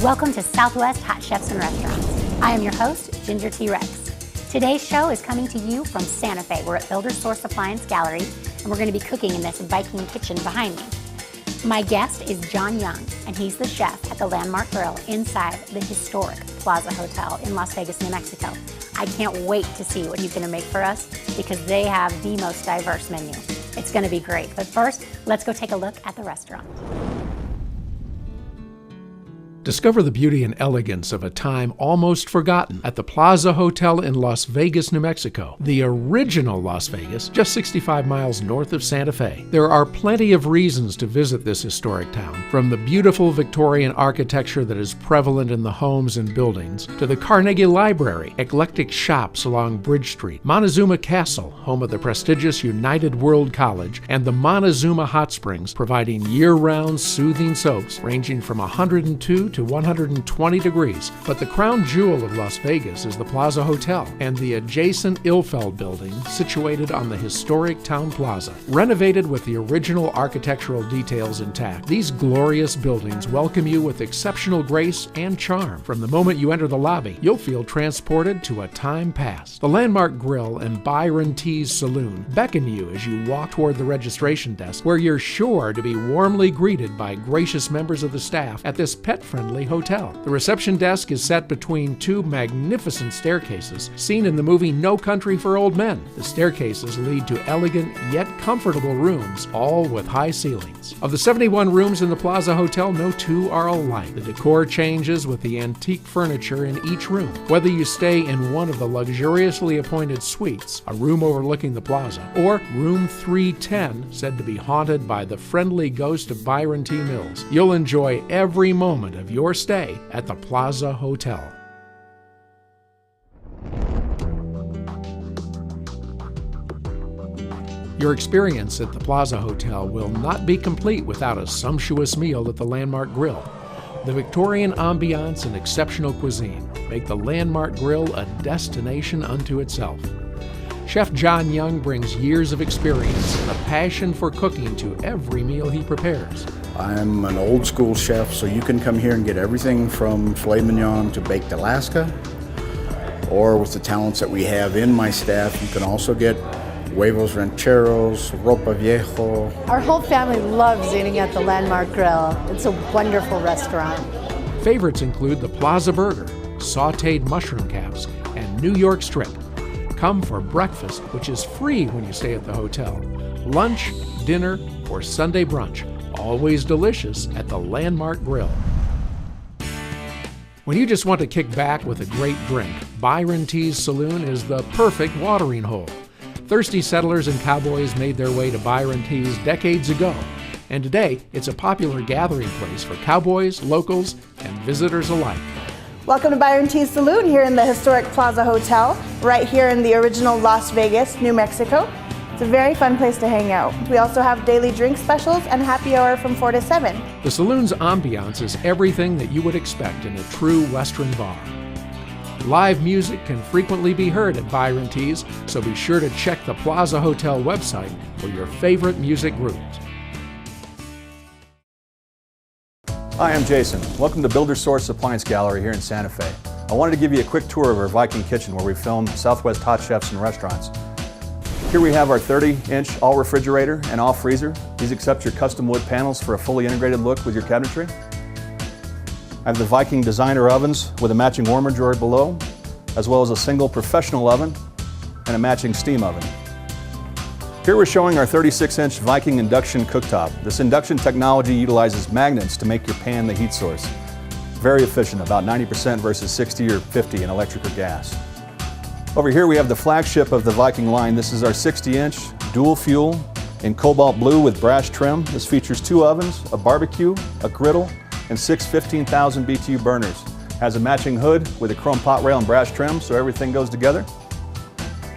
Welcome to Southwest Hot Chefs and Restaurants. I am your host, Ginger T. Rex. Today's show is coming to you from Santa Fe. We're at Builder's Source Appliance Gallery, and we're going to be cooking in this Viking kitchen behind me. My guest is John Young, and he's the chef at the Landmark Grill inside the historic Plaza Hotel in Las Vegas, New Mexico. I can't wait to see what he's going to make for us because they have the most diverse menu. It's going to be great. But first, let's go take a look at the restaurant. Discover the beauty and elegance of a time almost forgotten at the Plaza Hotel in Las Vegas, New Mexico, the original Las Vegas, just 65 miles north of Santa Fe. There are plenty of reasons to visit this historic town, from the beautiful Victorian architecture that is prevalent in the homes and buildings, to the Carnegie Library, eclectic shops along Bridge Street, Montezuma Castle, home of the prestigious United World College, and the Montezuma Hot Springs, providing year-round soothing soaks ranging from 102 to 120 degrees. But the crown jewel of Las Vegas is the Plaza Hotel and the adjacent Ilfeld building situated on the historic town plaza. Renovated with the original architectural details intact, these glorious buildings welcome you with exceptional grace and charm. From the moment you enter the lobby, you'll feel transported to a time past. The Landmark Grill and Byron T's Saloon beckon you as you walk toward the registration desk, where you're sure to be warmly greeted by gracious members of the staff at this pet-friendly hotel. The reception desk is set between two magnificent staircases seen in the movie No Country for Old Men. The staircases lead to elegant yet comfortable rooms, all with high ceilings. Of the 71 rooms in the Plaza Hotel, no two are alike. The decor changes with the antique furniture in each room. Whether you stay in one of the luxuriously appointed suites, a room overlooking the plaza, or room 310, said to be haunted by the friendly ghost of Byron T. Mills, you'll enjoy every moment of your stay at the Plaza Hotel. Your experience at the Plaza Hotel will not be complete without a sumptuous meal at the Landmark Grill. The Victorian ambiance and exceptional cuisine make the Landmark Grill a destination unto itself. Chef John Young brings years of experience and a passion for cooking to every meal he prepares. I'm an old school chef, so you can come here and get everything from filet mignon to baked Alaska, or with the talents that we have in my staff, you can also get huevos rancheros, ropa viejo. Our whole family loves eating at the Landmark Grill. It's a wonderful restaurant. Favorites include the Plaza Burger, sautéed mushroom caps, and New York Strip. Come for breakfast, which is free when you stay at the hotel, lunch, dinner, or Sunday brunch. Always delicious at the Landmark Grill. When you just want to kick back with a great drink, Byron T's Saloon is the perfect watering hole. Thirsty settlers and cowboys made their way to Byron T's decades ago, and today it's a popular gathering place for cowboys, locals, and visitors alike. Welcome to Byron T's Saloon here in the historic Plaza Hotel, right here in the original Las Vegas, New Mexico. It's a very fun place to hang out. We also have daily drink specials and happy hour from 4 to 7. The saloon's ambiance is everything that you would expect in a true Western bar. Live music can frequently be heard at Byron T's, so be sure to check the Plaza Hotel website for your favorite music groups. Hi, I'm Jason. Welcome to Builder's Source Appliance Gallery here in Santa Fe. I wanted to give you a quick tour of our Viking kitchen where we film Southwest Hot Chefs and Restaurants. Here we have our 30-inch all refrigerator and all freezer. These accept your custom wood panels for a fully integrated look with your cabinetry. I have the Viking designer ovens with a matching warmer drawer below, as well as a single professional oven and a matching steam oven. Here we're showing our 36-inch Viking induction cooktop. This induction technology utilizes magnets to make your pan the heat source. Very efficient, about 90% versus 60 or 50 in electric or gas. Over here we have the flagship of the Viking line. This is our 60-inch dual fuel in cobalt blue with brass trim. This features 2 ovens, a barbecue, a griddle, and 6 15,000 BTU burners. Has a matching hood with a chrome pot rail and brass trim, so everything goes together.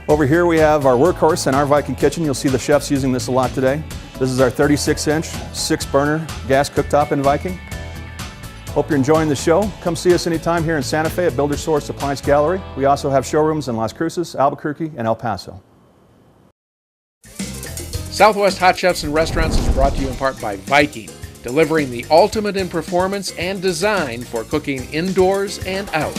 Over here we have our workhorse in our Viking kitchen. You'll see the chefs using this a lot today. This is our 36-inch, 6-burner gas cooktop in Viking. Hope you're enjoying the show. Come see us anytime here in Santa Fe at Builder Source Appliance Gallery. We also have showrooms in Las Cruces, Albuquerque, and El Paso. Southwest Hot Chefs and Restaurants is brought to you in part by Viking, delivering the ultimate in performance and design for cooking indoors and out.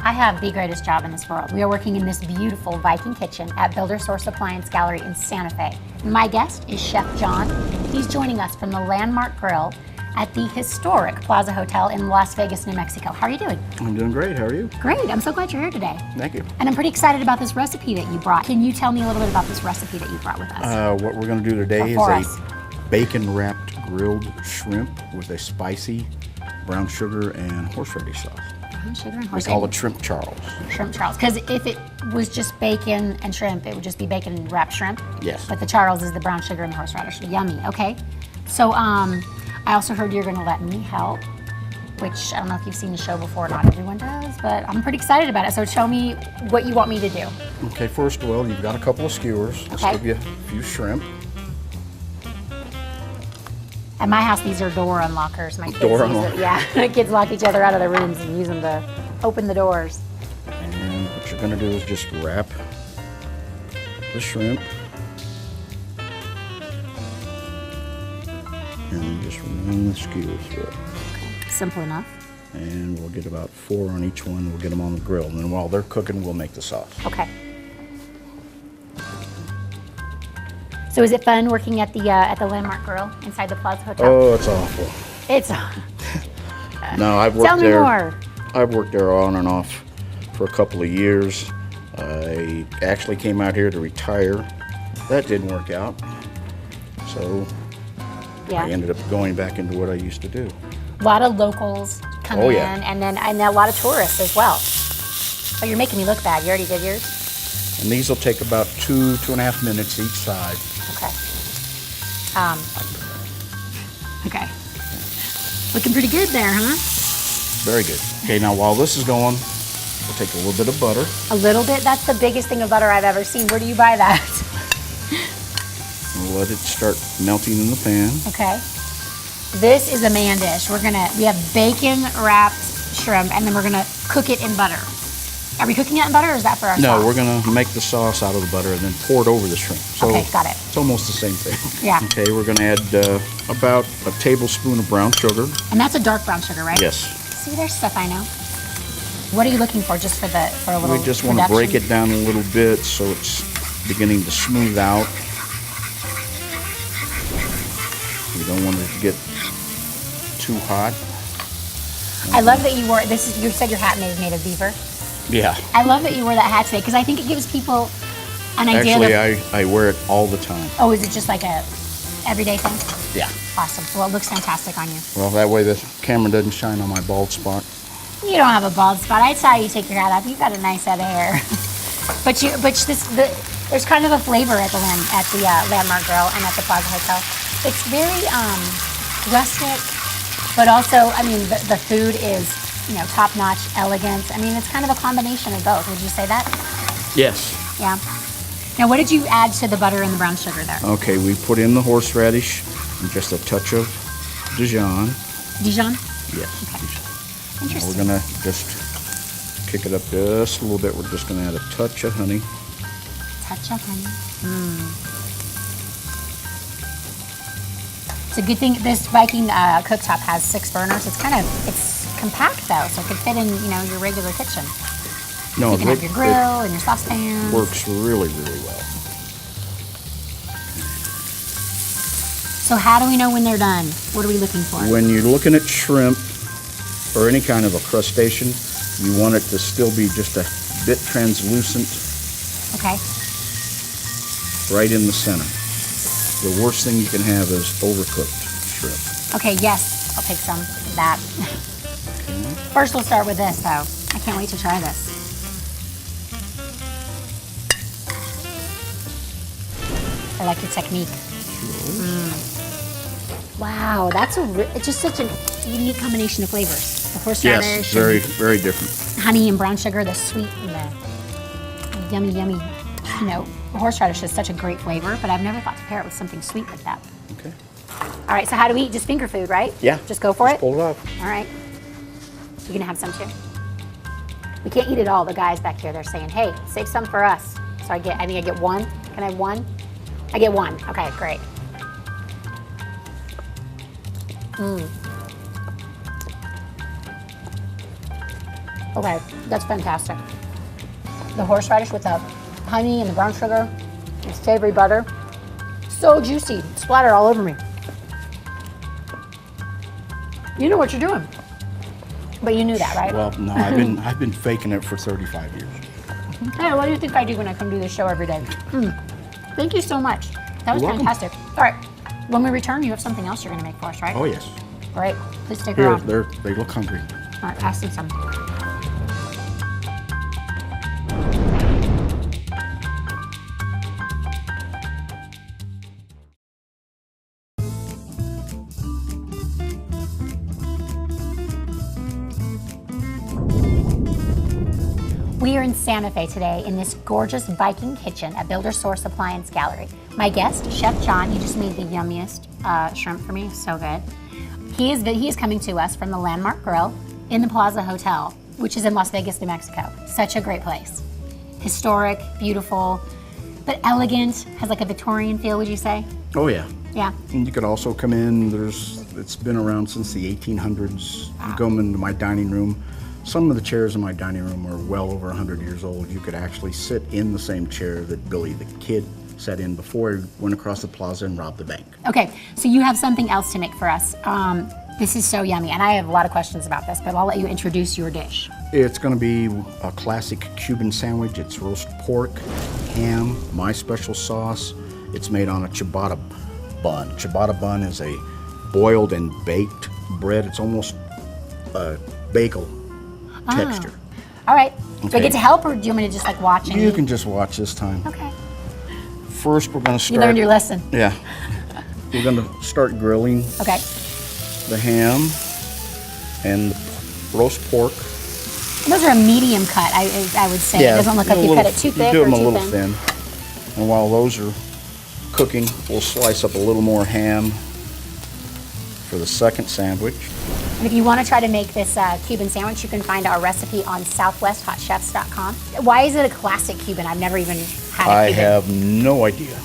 I have the greatest job in this world. We are working in this beautiful Viking kitchen at Builder Source Appliance Gallery in Santa Fe. My guest is Chef John. He's joining us from the Landmark Grill at the historic Plaza Hotel in Las Vegas, New Mexico. How are you doing? I'm doing great. How are you? Great. I'm so glad you're here today. Thank you. And I'm pretty excited about this recipe that you brought. Can you tell me a little bit about this recipe that you brought with us? What we're going to do today is For a us. bacon-wrapped grilled shrimp with a spicy brown sugar and horseradish sauce. Brown sugar and We horseradish. call it Shrimp Charles. Shrimp Charles. Because if it was just bacon and shrimp, it would just be bacon and wrapped shrimp. Yes. But the Charles is the brown sugar and the horseradish. Yummy. Okay. So I also heard you're going to let me help, which I don't know if you've seen the show before. Not everyone does, but I'm pretty excited about it. So tell me what you want me to do. Okay, first of all, you've got a couple of skewers. Let's Okay. give you a few shrimp. At my house, these are door unlockers. My kids Door use it. unlocker. Yeah, my kids lock each other out of their rooms and use them to open the doors. And what you're going to do is just wrap the shrimp. And then just run the skewers through it. Simple enough. And we'll get about 4 on each one. We'll get them on the grill. And then while they're cooking, we'll make the sauce. Okay. So is it fun working at the Landmark Grill inside the Plaza Hotel? Oh, it's awful. It's. No, I've worked Tell me there. more. I've worked there on and off for a couple of years. I actually came out here to retire. That didn't work out. So Yeah. I ended up going back into what I used to do. A lot of locals come Oh, in, yeah. and a lot of tourists as well. Oh, you're making me look bad. You already did yours? And these will take about 2.5 minutes each side. Okay. Okay. Looking pretty good there, huh? Very good. Okay, now while this is going, we'll take a little bit of butter. A little bit. That's the biggest thing of butter I've ever seen. Where do you buy that? We'll let it start melting in the pan. Okay. This is a man dish. We have bacon wrapped shrimp, and then we're gonna cook it in butter. Are we cooking it in butter, or is that for our No, sauce? we're gonna make the sauce out of the butter and then pour it over the shrimp. So Okay, got it. It's almost the same thing. Yeah. Okay, we're gonna add about a tablespoon of brown sugar. And that's a dark brown sugar, right? Yes. See, there's stuff I know. What are you looking for, just for a little We just want to production? break it down a little bit so it's beginning to smooth out. We don't want it to get too hot. I love that you wore this. You said your hat is made of beaver. Yeah. I love that you wore that hat today because I think it gives people an idea. Actually, I wear it all the time. Oh, is it just like a everyday thing? Yeah. Awesome. Well, it looks fantastic on you. Well, that way the camera doesn't shine on my bald spot. You don't have a bald spot. I saw you take your hat off. You've got a nice head of hair. There's kind of a flavor at the Landmark Grill and at the Plaza Hotel. It's very rustic, but also, I mean, the food is, top-notch elegance. I mean, it's kind of a combination of both. Would you say that? Yes. Yeah. Now, what did you add to the butter and the brown sugar there? Okay, we put in the horseradish and just a touch of Dijon. Dijon? Yes. Okay. Dijon. We're Interesting. gonna just kick it up just a little bit. We're just gonna add a touch of honey. Touch of honey. It's a good thing this Viking cooktop has 6 burners. It's compact though, so it could fit in, your regular kitchen. No, You can have your grill and your saucepan. it works really, really well. So how do we know when they're done? What are we looking for? When you're looking at shrimp or any kind of a crustacean, you want it to still be just a bit translucent Okay. right in the center. The worst thing you can have is overcooked shrimp. Okay, yes, I'll take some of that. First, we'll start with this though. I can't wait to try this. I like your technique. Wow, that's it's just such a unique combination of flavors. The horseradish, Yes, very, very different. and honey and brown sugar, the sweet and the yummy. Horseradish is such a great flavor, but I've never thought to pair it with something sweet like that. Okay. All right, so how do we eat? Just finger food, right? Yeah. Just go for it? Pull it off. All right. You gonna have some too? We can't eat it all. The guys back here, they're saying, hey, save some for us. So I think I get one. Can I have one? I get one. Okay, great. Okay, that's fantastic. The horseradish with the honey and the brown sugar, and savory butter. So juicy, splattered all over me. You know what you're doing. But you knew that, right? Well, no, I've been faking it for 35 years. Hey, what do you think I do when I come do this show every day? Thank you so much. That was You're welcome. fantastic. All right, when we return, you have something else you're gonna make for us, right? Oh yes. All right, please take her Here, off. they look hungry. All right, pass them some. We are in Santa Fe today in this gorgeous Viking kitchen at Builder Source Appliance Gallery. My guest, Chef John, he just made the yummiest shrimp for me, so good. He is coming to us from the Landmark Grill in the Plaza Hotel, which is in Las Vegas, New Mexico. Such a great place. Historic, beautiful, but elegant, has like a Victorian feel, would you say? Oh yeah. Yeah. And you could also come in. It's been around since the 1800s. You come into my dining room. Some of the chairs in my dining room are well over 100 years old. You could actually sit in the same chair that Billy the Kid sat in before he went across the plaza and robbed the bank. Okay, so you have something else to make for us. This is so yummy, and I have a lot of questions about this, but I'll let you introduce your dish. It's going to be a classic Cuban sandwich. It's roast pork, ham, my special sauce. It's made on a ciabatta bun. Ciabatta bun is a boiled and baked bread. It's almost a bagel texture. All right, do I Okay. get to help, or do you want me to just like watch and You eat? can just watch this time. Okay. First, we're going to start. You learned your lesson. Yeah. We're going to start grilling Okay. the ham and the roast pork. Those are a medium cut, I would say. It doesn't look like you cut it too thick do or them a too little thin. thin. And while those are cooking, we'll slice up a little more ham for the second sandwich. And if you want to try to make this Cuban sandwich, you can find our recipe on southwesthotchefs.com. Why is it a classic Cuban? I've never even had a I Cuban. have no idea.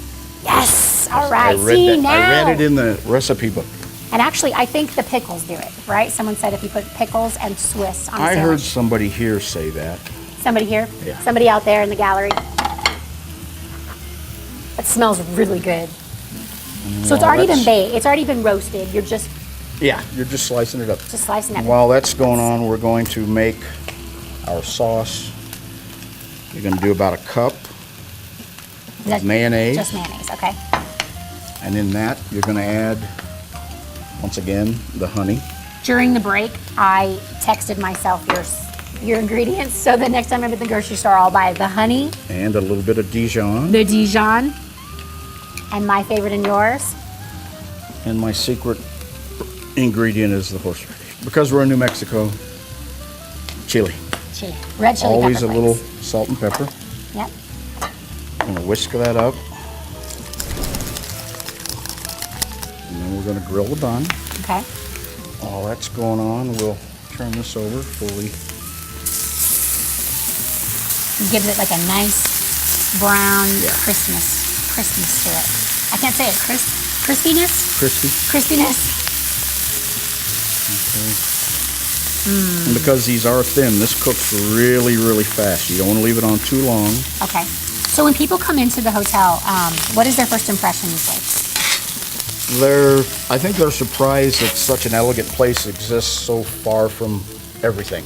Yes! All right, I read see that. now. I read it in the recipe book. And actually, I think the pickles do it, right? Someone said if you put pickles and Swiss on a I sandwich. heard somebody here say that. Somebody here? Yeah. Somebody out there in the gallery? That smells really good. So it's While already been that's- baked. It's already been roasted. You're just Yeah, you're just slicing it up. slicing it. While that's going on, we're going to make our sauce. You're going to do about a cup Is that mayonnaise. Just mayonnaise, okay. And in that, you're going to add, once again, the honey. During the break, I texted myself your ingredients, so the next time I'm at the grocery store, I'll buy the honey, And a little bit of Dijon. the Dijon, and my favorite and yours. And my secret ingredient is the horseradish. Because we're in New Mexico, chili. Chili. Red chili Always pepper a little flakes. salt and pepper. Yep. I'm gonna whisk that up. And then we're gonna grill the bun. Okay. While that's going on, we'll turn this over fully. It gives it like a nice brown Yeah. crispness to it. I can't say it. Crispiness? Crispy. Crispiness. And because these are thin, this cooks really, really fast. You don't want to leave it on too long. Okay. So when people come into the hotel, what is their first impression usually? I think they're surprised that such an elegant place exists so far from everything.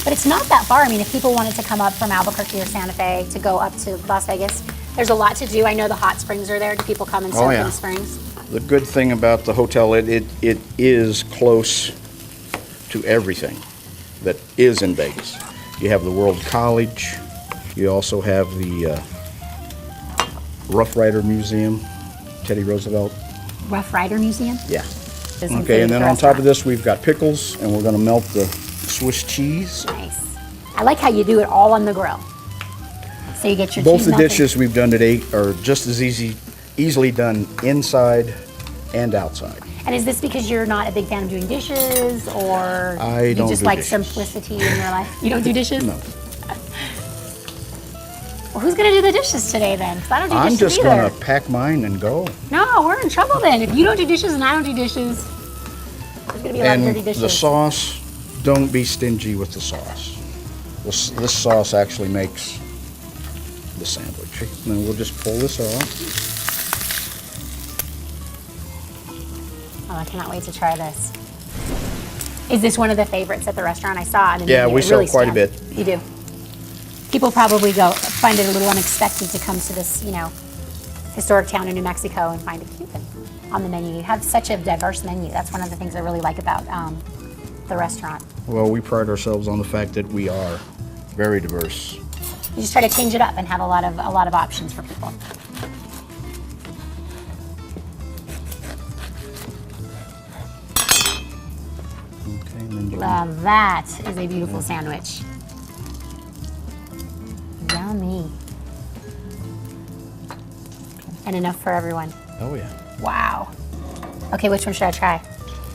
But it's not that far. I mean, if people wanted to come up from Albuquerque or Santa Fe to go up to Las Vegas, there's a lot to do. I know the hot springs are there. Do people come and soak in yeah. the springs? The good thing about the hotel, it is close to everything that is in Vegas. You have the World College. You also have the Rough Rider Museum, Teddy Roosevelt. Rough Rider Museum? Yeah. Is Okay, included and then the on top restaurant. of this, we've got pickles, and we're going to melt the Swiss cheese. Nice. I like how you do it all on the grill. So you get your Both cheese the melted. dishes we've done today are just as easy easily done inside and outside. And is this because you're not a big fan of doing dishes, or I you don't just do like dishes. simplicity in your life? You don't do dishes? No. Well, who's gonna do the dishes today then? 'Cause I don't do I'm dishes just either. gonna pack mine and go. No, we're in trouble then. If you don't do dishes and I don't do dishes, there's gonna be a lot of dirty And dishes. the sauce, don't be stingy with the sauce. This sauce actually makes the sandwich. And then we'll just pull this off. Oh, I cannot wait to try this. Is this one of the favorites at the restaurant? I saw it. Yeah, we It sell really quite a stands. bit. You do. People probably find it a little unexpected to come to this, historic town in New Mexico and find a Cuban on the menu. You have such a diverse menu. That's one of the things I really like about the restaurant. Well, we pride ourselves on the fact that we are very diverse. You just try to change it up and have a lot of options for people. Okay, and then you That is a beautiful sandwich. Yummy. And enough for everyone. oh yeah, Wow. Okay, which one should I try?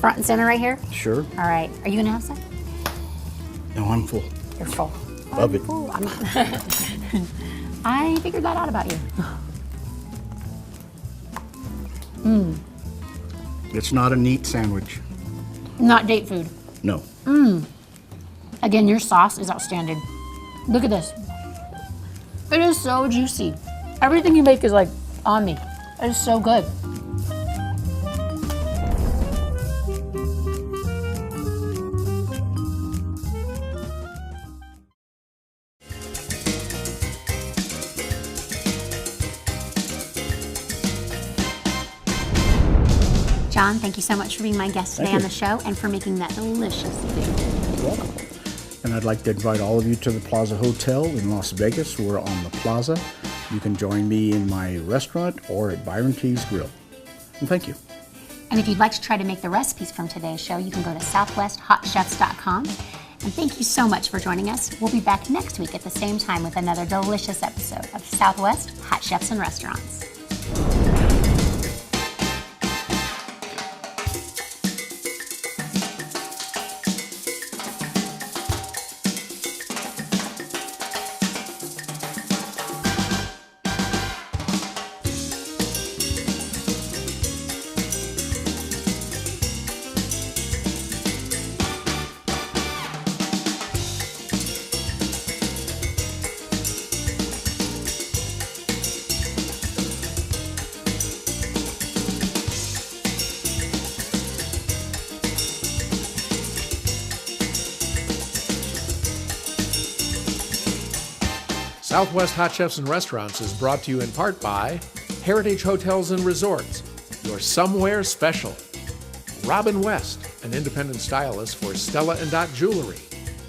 Front and center right here? sure. All right. Are you gonna have some? No, I'm full. You're full. Love it. Full. I'm not. I figured that out about you. It's not a neat sandwich. Not date food. No. Again, your sauce is outstanding. Look at this. It is so juicy. Everything you make is like on me. It is so good. John, thank you so much for being my guest today Thank on you. the show and for making that delicious food. You're welcome. And I'd like to invite all of you to the Plaza Hotel in Las Vegas. We're on the Plaza. You can join me in my restaurant or at Byron T's Grill. And thank you. And if you'd like to try to make the recipes from today's show, you can go to southwesthotchefs.com. And thank you so much for joining us. We'll be back next week at the same time with another delicious episode of Southwest Hot Chefs and Restaurants. Southwest Hot Chefs and Restaurants is brought to you in part by Heritage Hotels and Resorts, your somewhere special. Robin West, an independent stylist for Stella & Dot Jewelry.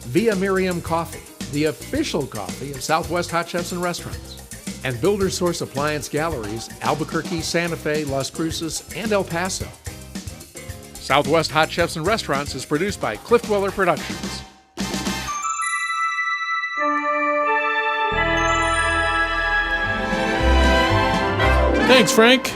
Via Miriam Coffee, the official coffee of Southwest Hot Chefs and Restaurants. And Builder Source Appliance Galleries, Albuquerque, Santa Fe, Las Cruces, and El Paso. Southwest Hot Chefs and Restaurants is produced by Cliff Dweller Productions. Thanks, Frank.